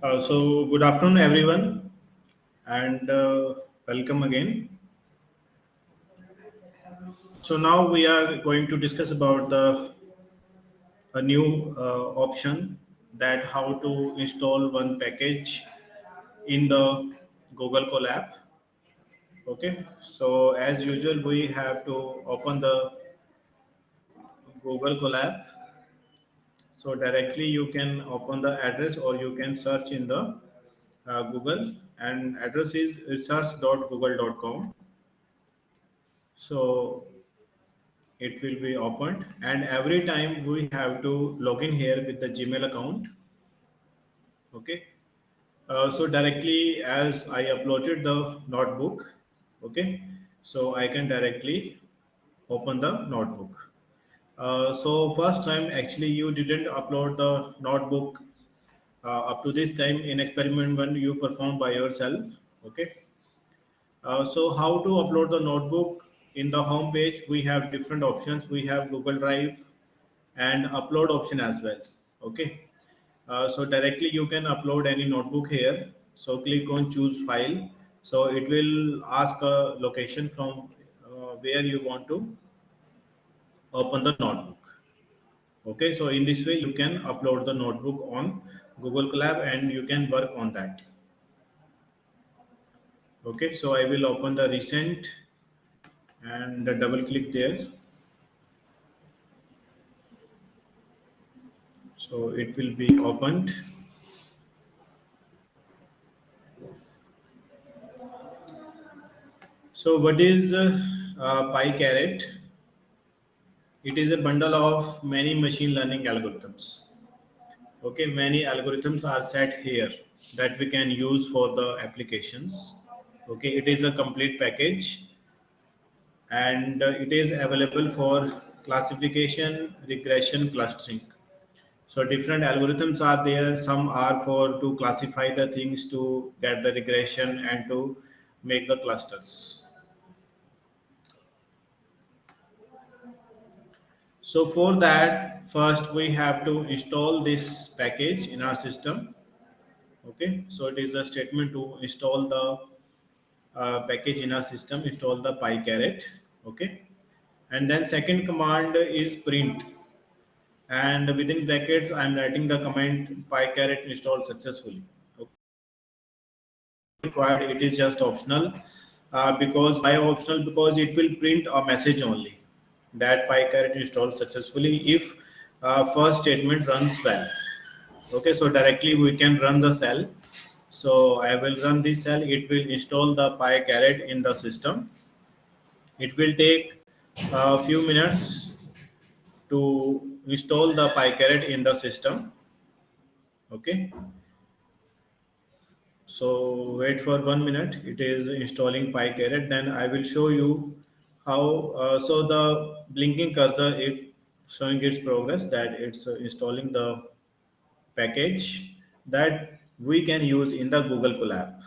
So good afternoon, everyone, and welcome again. So now we are going to discuss about the a new option that how to install one package in the Google Colab. Okay, so as usual, we have to open the Google Colab. So directly you can open the address or you can search in the Google, and address is research.google.com. So it will be opened, and every time we have to log in here with the Gmail account. Okay, so directly as I uploaded the notebook. Okay, so I can directly open the notebook. So first time actually you didn't upload the notebook up to this time in experiment when you perform by yourself. Okay, so how to upload the notebook? In the home page we have different options. We have Google Drive and upload option as well. Okay, so directly you can upload any notebook here. So click on choose file. So it will ask a location from where you want to open the notebook. Okay, so in this way you can upload the notebook on Google Colab and you can work on that. Okay, so I will open the recent and double click there. So it will be opened. So what is PyCaret? It is a bundle of many machine learning algorithms. Okay, many algorithms are set here that we can use for the applications. Okay, it is a complete package, and it is available for classification, regression, clustering. So different algorithms are there. Some are for to classify the things, to get the regression, and to make the clusters. So for that, first we have to install this package in our system. Okay, so it is a statement to install the package in our system, install the PyCaret. Okay, and then second command is print, and within brackets I am writing the command PyCaret installed successfully. Okay, required, it is just optional. Because why optional? Because it will print a message only that PyCaret installed successfully if first statement runs well. Okay, so directly we can run the cell. So I will run this cell. It will install the PyCaret in the system. It will take a few minutes to install the PyCaret in the system. Okay, so wait for 1 minute. It is installing PyCaret. Then I will show you how. So the blinking cursor it showing its progress, that it's installing the package that we can use in the Google Colab.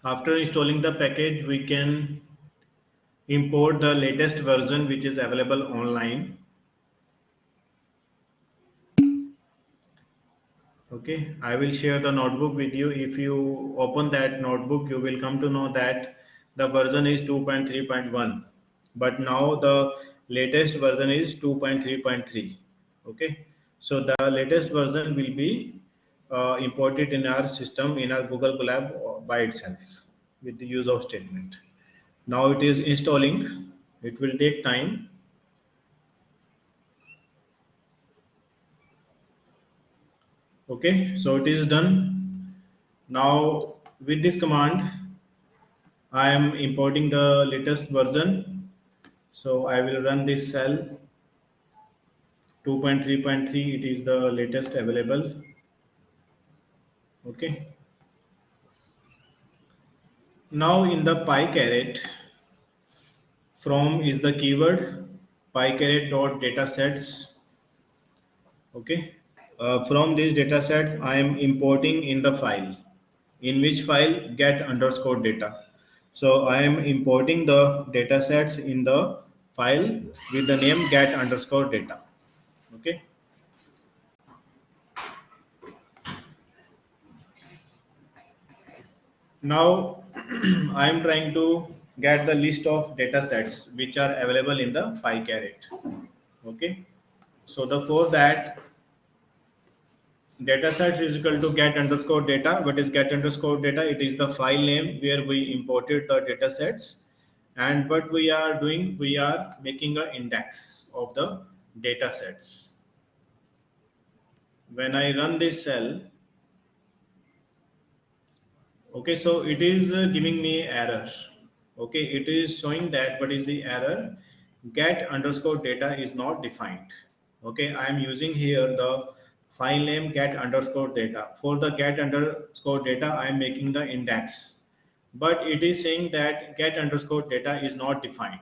After installing the package, we can import the latest version which is available online. Okay, I will share the notebook with you. If you open that notebook, you will come to know that the version is 2.3.1, but now the latest version is 2.3.3. Okay, so the latest version will be imported in our system in our Google Colab by itself with the use of statement. Now it is installing. It will take time. Okay, so it is done. Now with this command I am importing the latest version. So I will run this cell 2.3.3. It is the latest available. Okay, now in the PyCaret, from is the keyword, PyCaret dot datasets. Okay, from these datasets I am importing in the file, in which file get underscore data. So I am importing the data sets in the file with the name get underscore data. Okay. Now I am trying to get the list of data sets which are available in the PyCaret. Okay. So the for that data set is equal to get underscore data. What is get underscore data? It is the file name where we imported the data sets. And what we are doing, we are making an index of the data sets. When I run this cell, okay, so it is giving me error. Okay, it is showing that what is the error? Get underscore data is not defined. Okay, I am using here the file name get underscore data. For the get underscore data, I am making the index, but it is saying that get underscore data is not defined.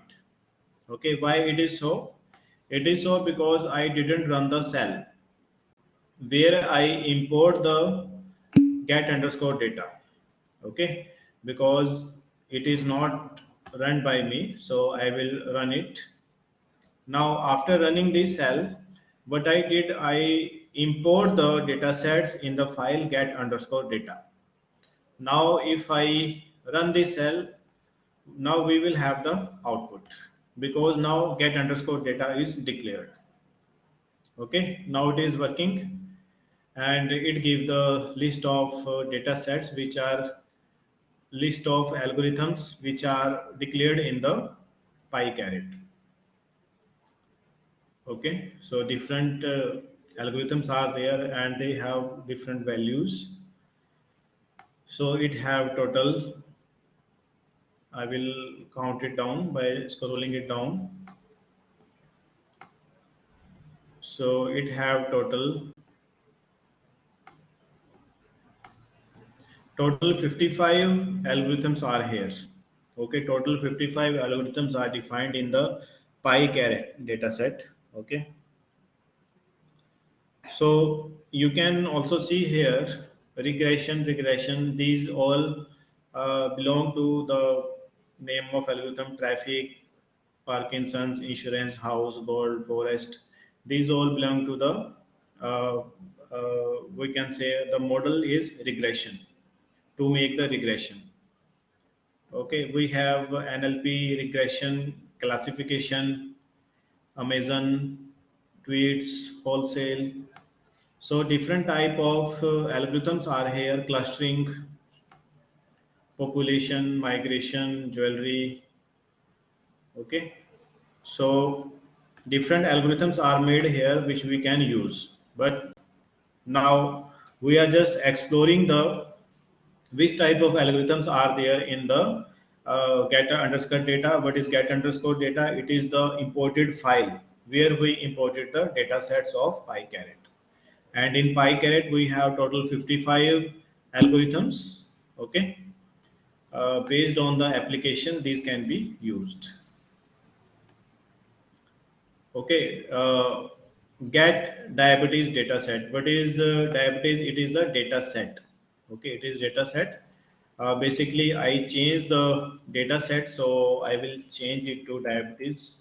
Okay, why it is so? It is so because I didn't run the cell where I import the get underscore data. Okay, because it is not run by me, so I will run it. Now after running this cell, what I did, I import the data sets in the file get underscore data. Now if I run this cell, now we will have the output because now get underscore data is declared. Okay, now it is working and it gives the list of data sets which are list of algorithms which are declared in the PyCaret. Okay, so different algorithms are there and they have different values. So it have total, I will count it down by scrolling it down. So it have total 55 algorithms are here. Okay, total 55 algorithms are defined in the PyCaret dataset. Okay, so you can also see here regression. These all belong to the name of algorithm: traffic, Parkinson's, insurance, house, gold, forest. These all belong to the we can say the model is regression to make the regression. Okay, we have NLP, regression, classification, Amazon, tweets, wholesale. So different type of algorithms are here: clustering, population, migration, jewelry. Okay, so different algorithms are made here which we can use. But now we are just exploring the which type of algorithms are there in the get underscore data. What is get underscore data? It is the imported file where we imported the data sets of PyCaret. And in PyCaret we have total 55 algorithms. Okay, based on the application these can be used. Okay, get diabetes data set. What is diabetes? It is a data set. Okay, it is data set. Basically I change the data set, so I will change it to diabetes.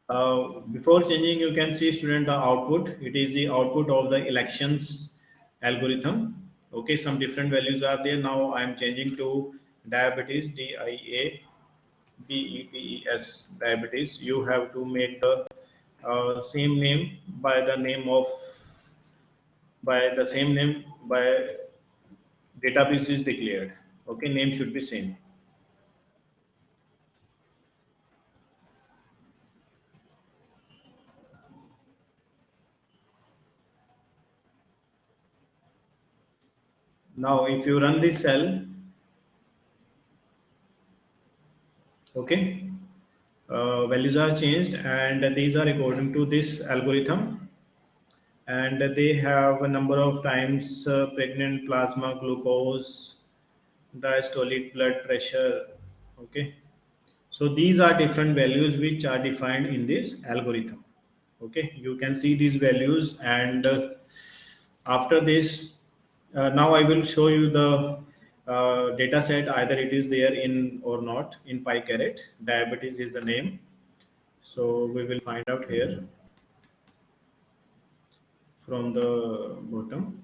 Before changing, you can see student the output. It is the output of the elections algorithm. Okay, some different values are there. Now I am changing to diabetes, DIABETES, diabetes. You have to make the same name by the name of by the same name by database is declared. Okay, name should be same. Now if you run this cell, okay, values are changed and these are according to this algorithm, and they have a number of times pregnant, plasma glucose, diastolic blood pressure. Okay, so these are different values which are defined in this algorithm. Okay, you can see these values, and after this Now I will show you the data set, either it is there in or not in PyCaret. Diabetes is the name. So we will find out here from the bottom.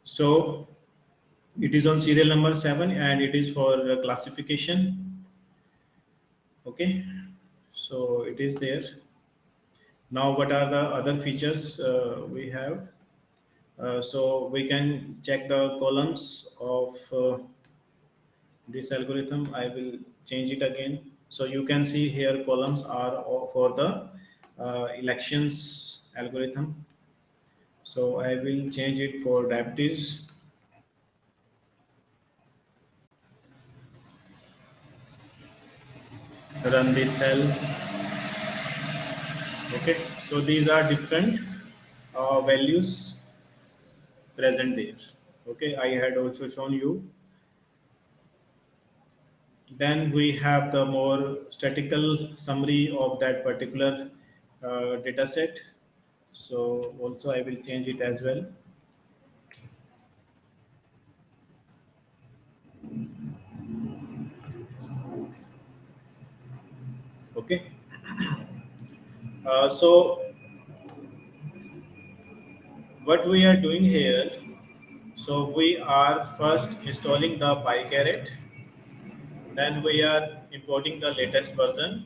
So it is on serial number 7 and it is for classification. Okay, so it is there. Now what are the other features we have? So we can check the columns of this algorithm. I will change it again. So you can see here columns are for the elections algorithm. So I will change it for diabetes. Run this cell. Okay, so these are different values present there. Okay, I had also shown you. Then we have the more statistical summary of that particular data set. So also I will change it as well. Okay. So what we are doing here, so we are first installing the PyCaret, then we are importing the latest version.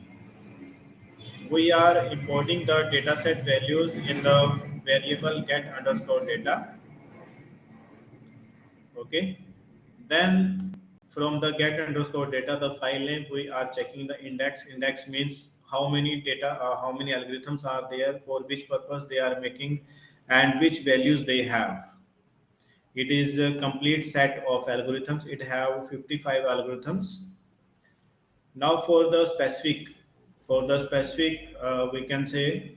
We are importing the dataset values in the variable get underscore data. Okay. Then from the get underscore data, the file name, we are checking the index. Index means how many data, how many algorithms are there, for which purpose they are making, and which values they have. It is a complete set of algorithms. It have 55 algorithms. Now for the specific, we can say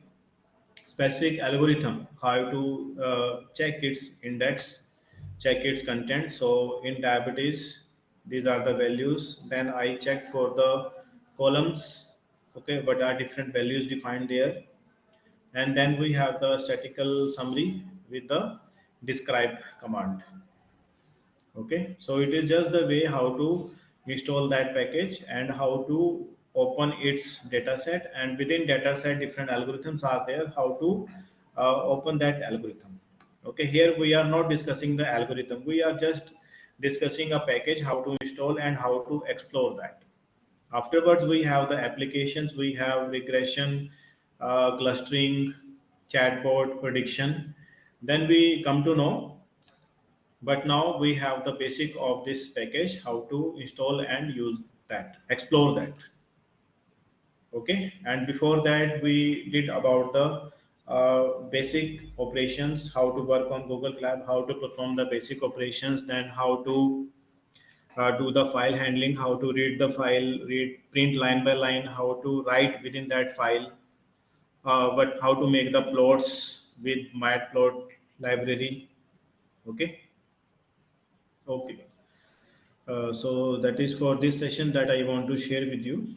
specific algorithm, how to check its index, check its content. So in diabetes, these are the values. Then I check for the columns. Okay, what are different values defined there? And then we have the statistical summary with the describe command. Okay, so it is just the way how to install that package and how to open its dataset, and within dataset different algorithms are there, how to open that algorithm. Okay, here we are not discussing the algorithm, we are just discussing a package, how to install and how to explore that. Afterwards we have the applications, we have regression, clustering, chatbot, prediction. Then we come to know, but now we have the basic of this package, how to install and use that, explore that. Okay, and before that we did about the basic operations, how to work on Google Colab, how to perform the basic operations, then how to do the file handling, how to read the file, read print line by line, how to write within that file, but how to make the plots with matplot library. Okay. Okay. So that is for this session that I want to share with you.